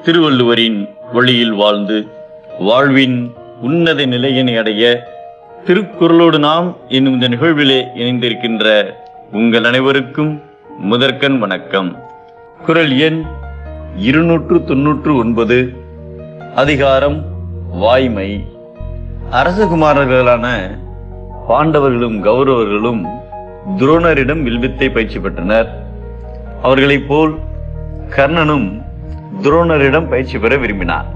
திருவள்ளுவரின் வழியில் வாழ்ந்து வாழ்வின் உன்னத நிலையினை அடைய திருக்குறளோடு நாம் என்னும் இந்த நிகழ்விலே இணைந்திருக்கின்ற உங்கள் அனைவருக்கும் முதற்கண் வணக்கம். குறள் எண் 299, அதிகாரம் வாய்மை. அரசகுமாரர்களான பாண்டவர்களும் கௌரவர்களும் துரோணரிடம் வில்வித்தை பயிற்சி பெற்றனர். அவர்களைப் போல் கர்ணனும் துரோணரிடம் பயிற்சி பெற விரும்பினார்.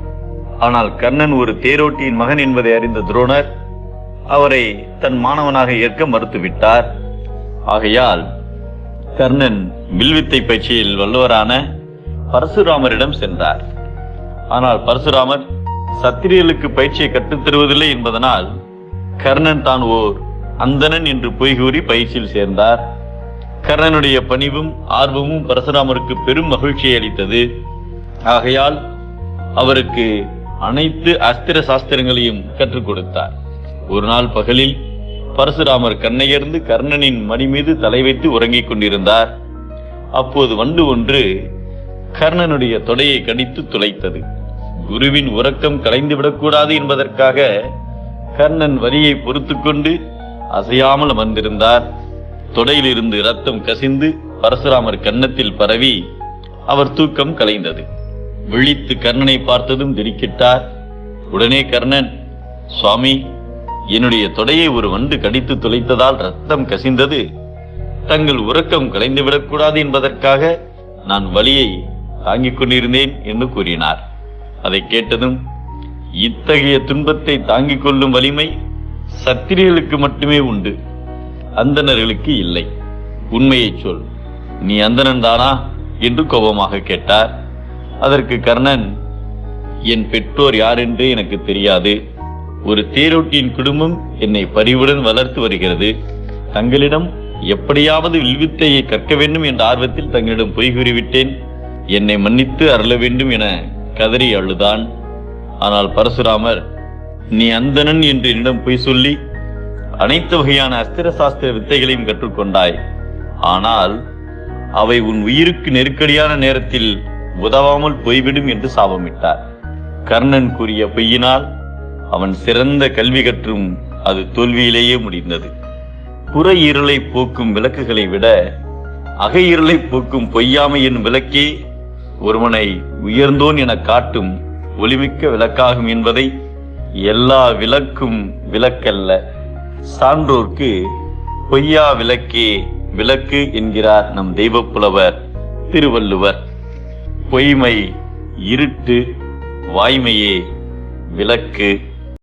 ஆனால் கர்ணன் ஒரு தேரோட்டியின் மகன் என்பதை அறிந்த துரோணர் அவரை தன் மாணவனாக ஏற்க மறுத்துவிட்டார். ஆகையால் கர்ணன் வில்வித்தை பயிற்சியில் வல்லவரான பரசுராமரிடம் சென்றார். ஆனால் பரசுராமர் சத்திரியர்களுக்கு பயிற்சியை கற்றுத்தருவதில்லை என்பதனால் கர்ணன் தான் ஓர் அந்தணன் என்று பொய் கூறி பயிற்சியில் சேர்ந்தார். கர்ணனுடைய பணிவும் ஆர்வமும் பரசுராமருக்கு பெரும் மகிழ்ச்சியை அளித்தது. ஆகையால் அவருக்கு அனைத்து அஸ்திர சாஸ்திரங்களையும் கற்றுக் கொடுத்தார். ஒரு நாள் பகலில் பரசுராமர் கண்ணையர்ந்து கர்ணனின் மடி மீது தலை வைத்து உறங்கிக் கொண்டிருந்தார். அப்போது வண்டு ஒன்று கர்ணனுடைய தொடையை கடித்து துளைத்தது. குருவின் உறக்கம் கலைந்துவிடக்கூடாது என்பதற்காக கர்ணன் வலியை பொறுத்து கொண்டு அசையாமல் அமர்ந்திருந்தார். தொடையிலிருந்து இரத்தம் கசிந்து பரசுராமர் கன்னத்தில் பரவி அவர் தூக்கம் கலைந்தது. விழித்து கர்ணனை பார்த்ததும் திடுக்கிட்டார். உடனே கர்ணன், சுவாமி, என்னுடைய தொடையை ஒரு வண்டு கடித்து துளைத்ததால் ரத்தம் கசிந்தது. தங்கள் உறக்கம் கலைந்துவிடக்கூடாது என்பதற்காக நான் வலியை தாங்கிக் கொண்டிருந்தேன் என்று கூறினார். அதை கேட்டதும், இத்தகைய துன்பத்தை தாங்கிக் கொள்ளும் வலிமை சத்திரியர்களுக்கு மட்டுமே உண்டு, அந்தணர்களுக்கு இல்லை. உண்மையை சொல், நீ அந்தணன் தானா என்று கோபமாக கேட்டார். அதற்கு கர்ணன், என் பெற்றோர் யார் என்று எனக்கு தெரியாது. ஒரு தேரோட்டியின் குடும்பம் என்னை பரிவுடன் வளர்த்து வருகிறது. தங்களிடம் எப்படியாவது வில்வித்தையை கற்க வேண்டும் என்ற ஆர்வத்தில் தங்களிடம் பொய் கூறிவிட்டேன். என்னை மன்னித்து அருள வேண்டும் என கதறி அழுதான். ஆனால் பரசுராமர், நீ அந்தணன் என்று என்னிடம் பொய் சொல்லி அனைத்து வகையான அஸ்திர சாஸ்திர வித்தைகளையும் கற்றுக்கொண்டாய். ஆனால் அவை உன் உயிருக்கு நெருக்கடியான நேரத்தில் உதவாமல் போய்விடும் என்று சாபமிட்டார். கர்ணன் கூறிய பொய்யினால் அவன் சிறந்த கல்வி கற்றும் அது தோல்வியிலேயே முடிந்தது. புற இருளை போக்கும் விளக்குகளை விட அக இருளை போக்கும் பொய்யாமை என்னும் விளக்கே ஒருவனை உயர்ந்தோன் என காட்டும் ஒளிமிக்க விளக்காகும் என்பதை எல்லா விளக்கும் விளக்கல்ல, சான்றோர்க்கு பொய்யா விளக்கே விளக்கு என்கிறார் நம் தெய்வப்புலவர் திருவள்ளுவர். பொய்மை இருட்டு, வாய்மையே விளக்கு.